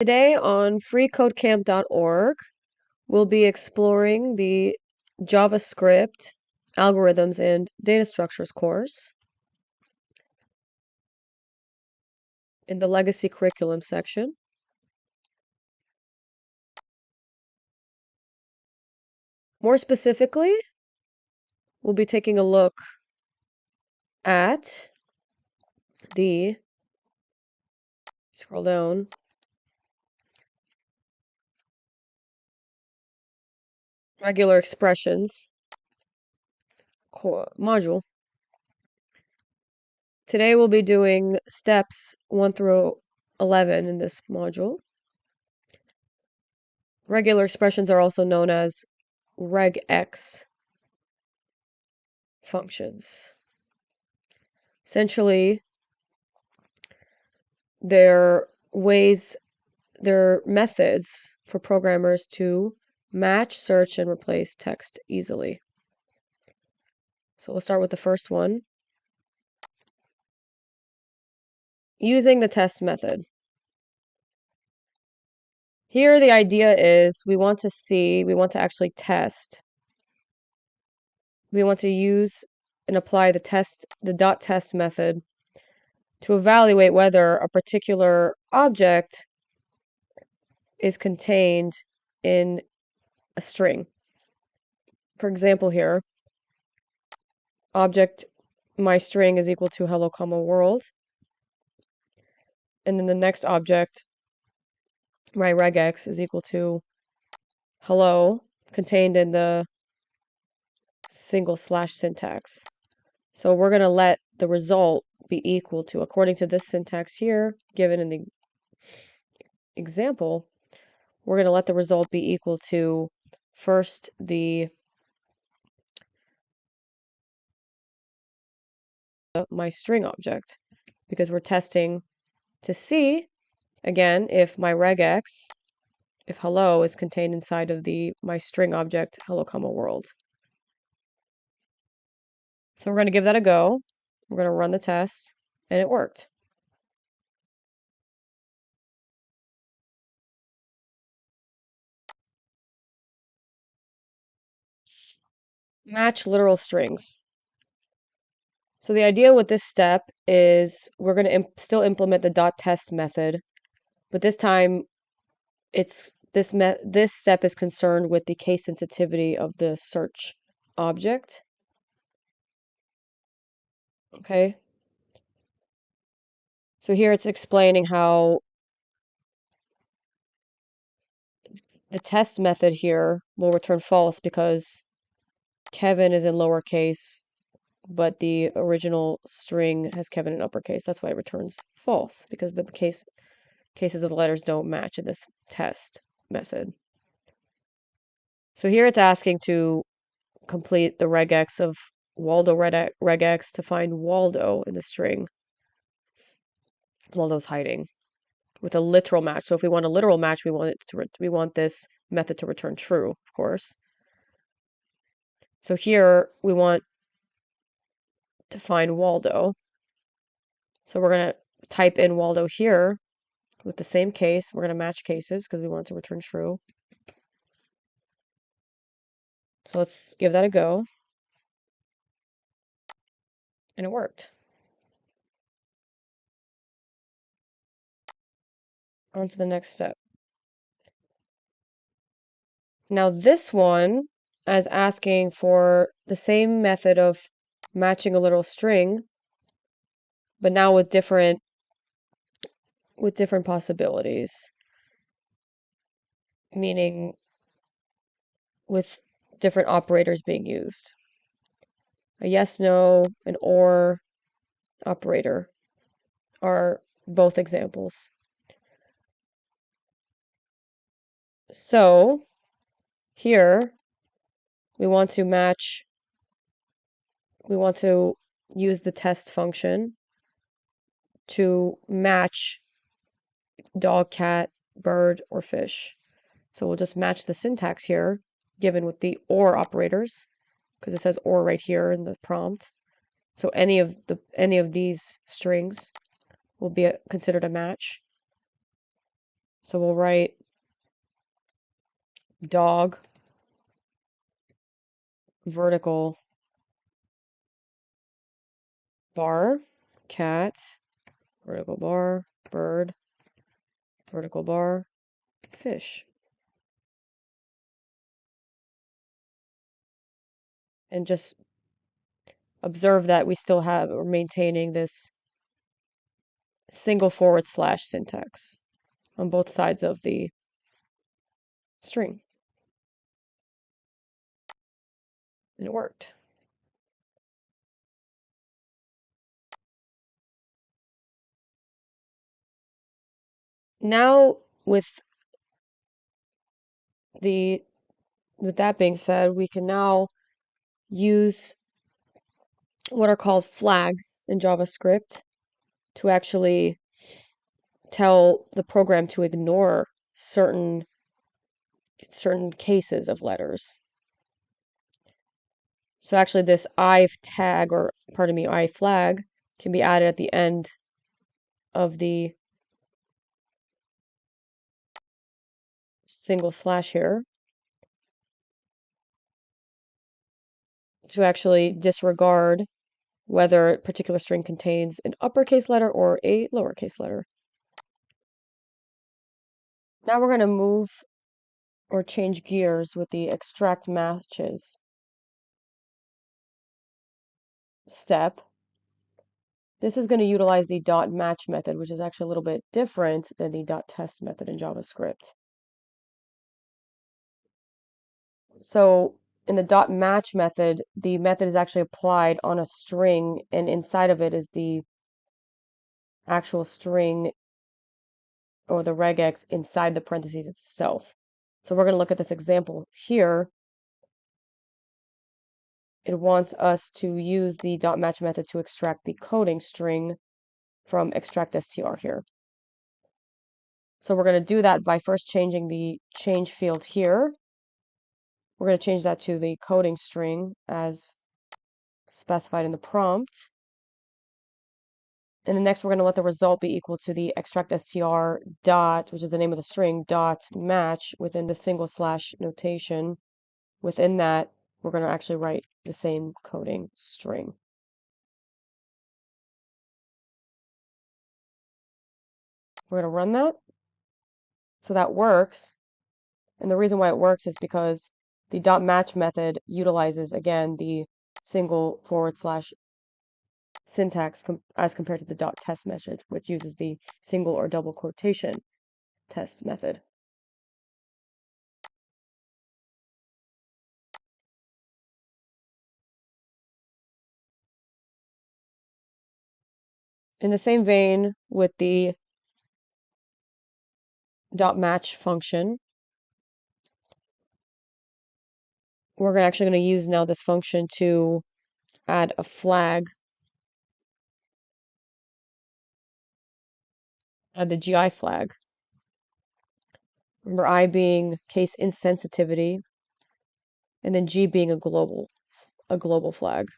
Today on freeCodeCamp.org, we'll be exploring the JavaScript algorithms and data structures course in the legacy curriculum section. More specifically, we'll be taking a look at the, scroll down, regular expressions module. Today we'll be doing steps 1 through 11 in this module. Regular expressions are also known as regex functions. Essentially, they're methods for programmers to match, search, and replace text easily. So we'll start with the first one. Using the test method. Here the idea is we want to actually test. We want to use and apply the dot test method to evaluate whether a particular object is contained in a string. For example here, object my string is equal to hello, world. And then the next object, my regex, is equal to hello, contained in the single slash syntax. So we're going to let the result be equal to, according to this syntax here, given in the example, we're going to let the result be equal to first the my string object, because we're testing to see, again, if my regex, if hello is contained inside of the my string object hello, world. So we're going to give that a go. We're going to run the test, and it worked. Match literal strings. So the idea with this step is we're going to still implement the dot test method, but this time this step is concerned with the case sensitivity of the search object. Okay. So here it's explaining how the test method here will return false because Kevin is in lowercase, but the original string has Kevin in uppercase. That's why it returns false, because the cases of the letters don't match in this test method. So here it's asking to complete the regex of Waldo regex to find Waldo in the string. Waldo's hiding with a literal match. So if we want a literal match, we want this method to return true, of course. So here we want to find Waldo. So we're going to type in Waldo here with the same case. We're going to match cases because we want it to return true. So let's give that a go. And it worked. On to the next step. Now this one is asking for the same method of matching a literal string, but now with different possibilities, meaning with different operators being used. A yes, no, an or operator are both examples. So here we want to use the test function to match dog, cat, bird, or fish. So we'll just match the syntax here, given with the or operators, because it says or right here in the prompt. So any of these strings will be considered a match. So we'll write dog, vertical bar, cat, vertical bar, bird, vertical bar, fish. And just observe that we still have, we're maintaining this single forward slash syntax on both sides of the string. And it worked. Now with that being said, we can now use what are called flags in JavaScript to actually tell the program to ignore certain cases of letters. So actually this I tag, or pardon me, I flag can be added at the end of the single slash here to actually disregard whether a particular string contains an uppercase letter or a lowercase letter. Now we're going to move or change gears with the extract matches step. This is going to utilize the dot match method, which is actually a little bit different than the dot test method in JavaScript. So in the dot match method, the method is actually applied on a string, and inside of it is the actual string or the regex inside the parentheses itself. So we're going to look at this example here. It wants us to use the dot match method to extract the coding string from extract str here. So we're going to do that by first changing the change field here. We're going to change that to the coding string as specified in the prompt. And then next we're going to let the result be equal to the extract str dot, which is the name of the string, dot match within the single slash notation. Within that, we're going to actually write the same coding string. We're going to run that. So that works. And the reason why it works is because the dot match method utilizes, again, the single forward slash syntax as compared to the dot test method, which uses the single or double quotation test method. In the same vein with the dot match function, we're actually going to use now this function to add a flag, add the GI flag. Remember I being case insensitivity, and then G being a global flag.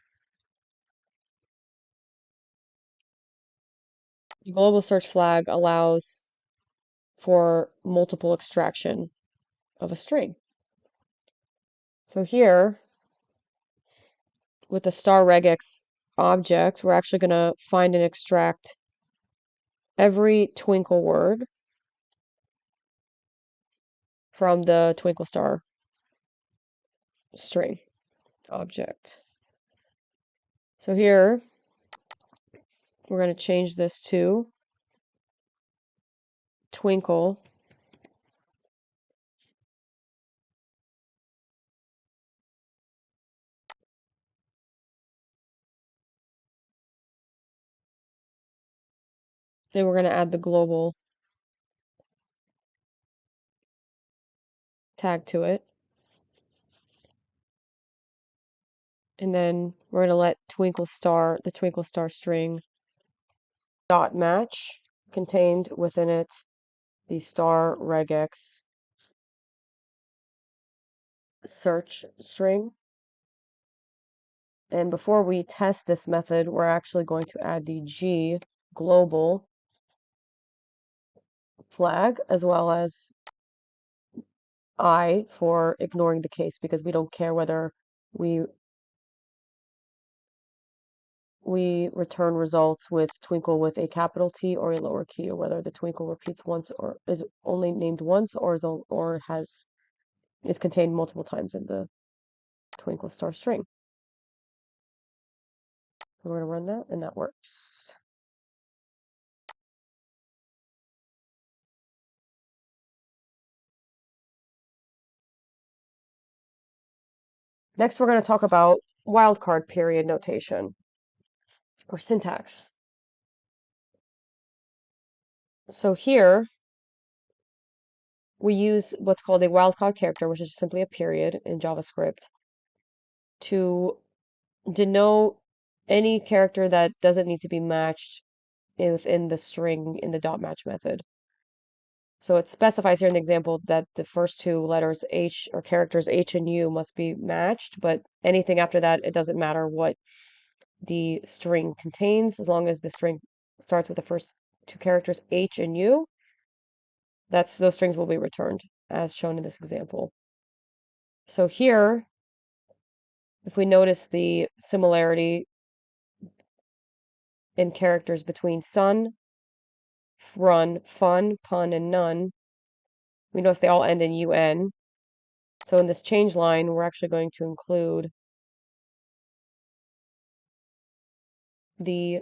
The global search flag allows for multiple extraction of a string. So here, with the star regex object, we're actually going to find and extract every twinkle word from the twinkle star string object. So here, we're going to change this to twinkle and we're going to add the global tag to it. And then we're going to let the twinkle star string dot match contained within it the star regex search string. And before we test this method, we're actually going to add the G global flag, as well as I for ignoring the case, because we don't care whether we return results with twinkle with a capital T or a lower key, or whether the twinkle repeats once or is only named once, or is contained multiple times in the twinkle star string. So we're going to run that, and that works. Next, we're going to talk about wildcard period notation, or syntax. So here, we use what's called a wildcard character, which is simply a period in JavaScript, to denote any character that doesn't need to be matched within the string in the dot match method. So it specifies here in the example that the first two letters H, or characters H and U, must be matched, but anything after that, it doesn't matter what the string contains, as long as the string starts with the first two characters H and U, those strings will be returned, as shown in this example. So here, if we notice the similarity in characters between sun, run, fun, pun, and none, we notice they all end in UN. So in this change line, we're actually going to include the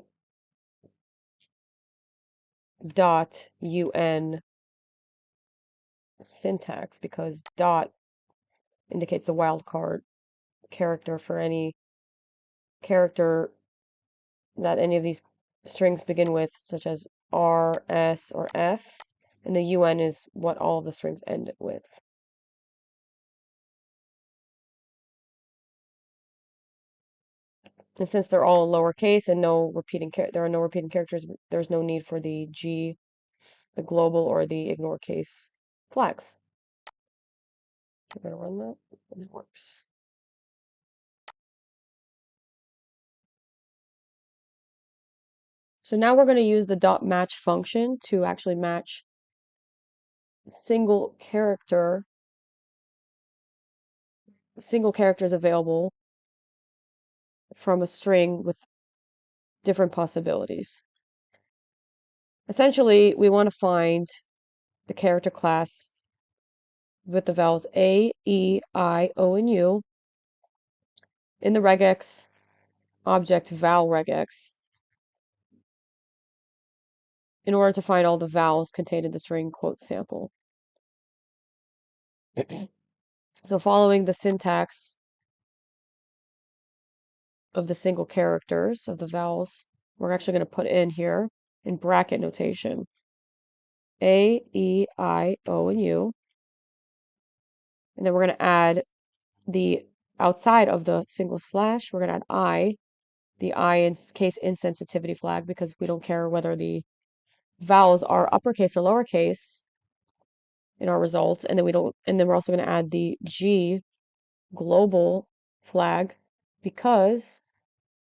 dot UN syntax, because dot indicates the wildcard character for any character that any of these strings begin with, such as R, S, or F, and the UN is what all of the strings end with. And since they're all lowercase and there are no repeating characters, there's no need for the G, the global, or the ignore case flags. So we're going to run that, and it works. So now we're going to use the dot match function to actually match single characters available from a string with different possibilities. Essentially, we want to find the character class with the vowels A, E, I, O, and U in the regex object val regex in order to find all the vowels contained in the string quote sample. So following the syntax of the single characters of the vowels, we're actually going to put in here in bracket notation A, E, I, O, and U. And then we're going to add the outside of the single slash, we're going to add I, the I in case insensitivity flag, because we don't care whether the vowels are uppercase or lowercase in our results. And then we're also going to add the G global flag, because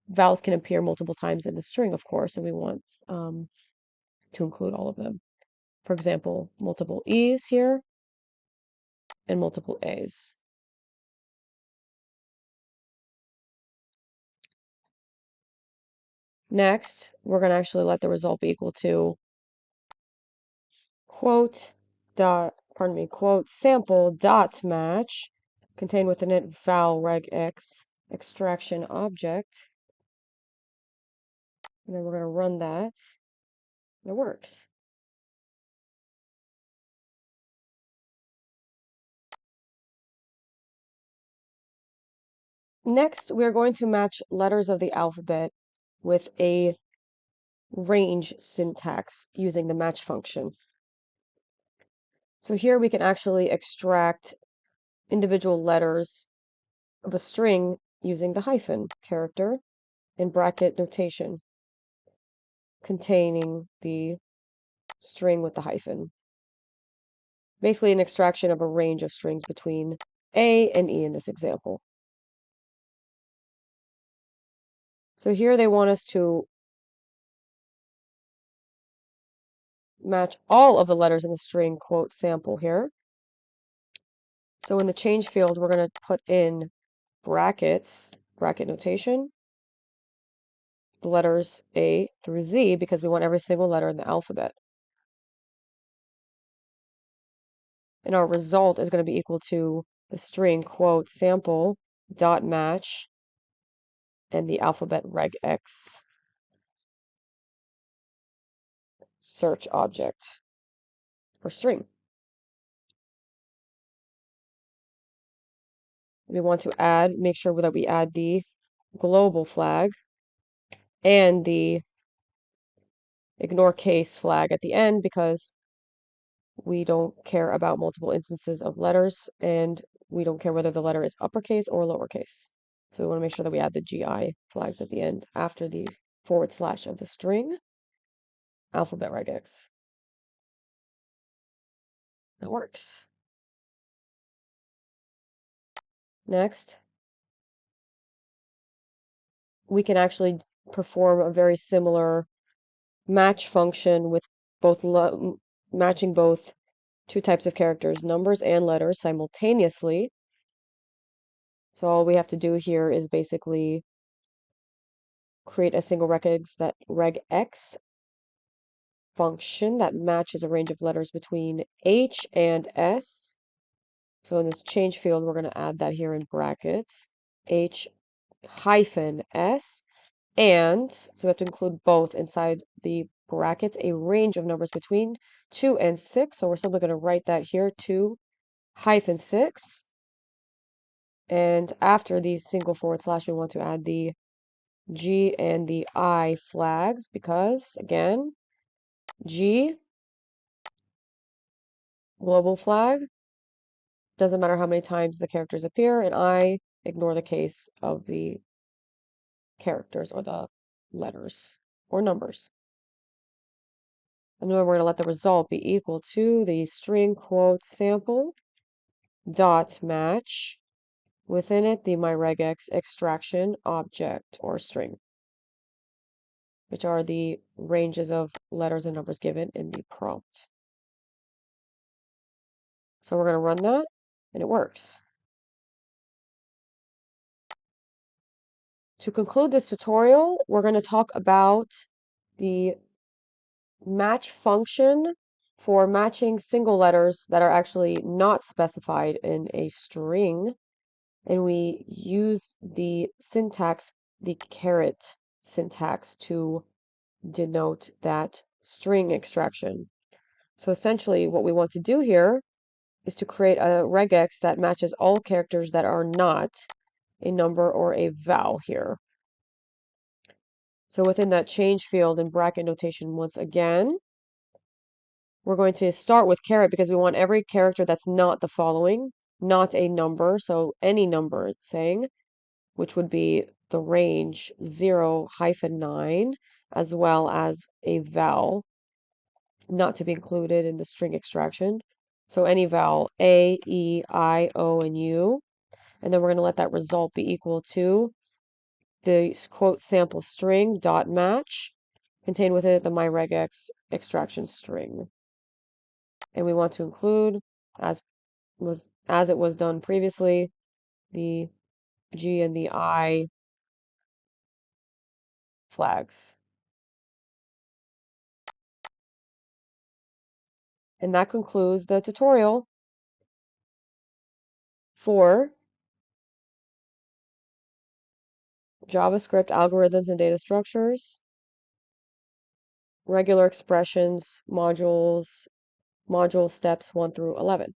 vowels can appear multiple times in the string, of course, and we want to include all of them. For example, multiple E's here and multiple A's. Next, we're going to actually let the result be equal to quote sample dot match contained within it val regex extraction object. And then we're going to run that. And it works. Next, we're going to match letters of the alphabet with a range syntax using the match function. So here we can actually extract individual letters of a string using the hyphen character in bracket notation containing the string with the hyphen. Basically an extraction of a range of strings between A and E in this example. So here they want us to match all of the letters in the string quote sample here. So in the change field, we're going to put in brackets, bracket notation, the letters A through Z because we want every single letter in the alphabet. And our result is going to be equal to the string quote sample dot match and the alphabet regex search object or string. We want to make sure that we add the global flag and the ignore case flag at the end because we don't care about multiple instances of letters and we don't care whether the letter is uppercase or lowercase. So we want to make sure that we add the GI flags at the end after the / of the string alphabet regex. That works. Next, we can actually perform a very similar match function with both matching both two types of characters, numbers and letters, simultaneously. So all we have to do here is basically create a single regex function that matches a range of letters between H and S. So in this change field, we're going to add that here in brackets, H hyphen S. And so we have to include both inside the brackets, a range of numbers between 2 and 6. So we're simply going to write that here, 2 hyphen 6. And after the single / we want to add the G and the I flags because, again, G, global flag, doesn't matter how many times the characters appear, and I ignore the case of the characters or the letters or numbers. And then we're going to let the result be equal to the string quote sample dot match, within it the myregex extraction object or string, which are the ranges of letters and numbers given in the prompt. So we're going to run that, and it works. To conclude this tutorial, we're going to talk about the match function for matching single letters that are actually not specified in a string. And we use the syntax, the caret syntax, to denote that string extraction. So essentially what we want to do here is to create a regex that matches all characters that are not a number or a vowel here. So within that change field in bracket notation, once again, we're going to start with caret because we want every character that's not the following, not a number, so any number it's saying, which would be the range 0 hyphen 9, as well as a vowel, not to be included in the string extraction. So any vowel, A, E, I, O, and U. And then we're going to let that result be equal to the quote sample string dot match, contain within it the myregex extraction string. And we want to include, as it was done previously, the G and the I flags. And that concludes the tutorial for JavaScript algorithms and data structures, regular expressions, module steps 1 through 11.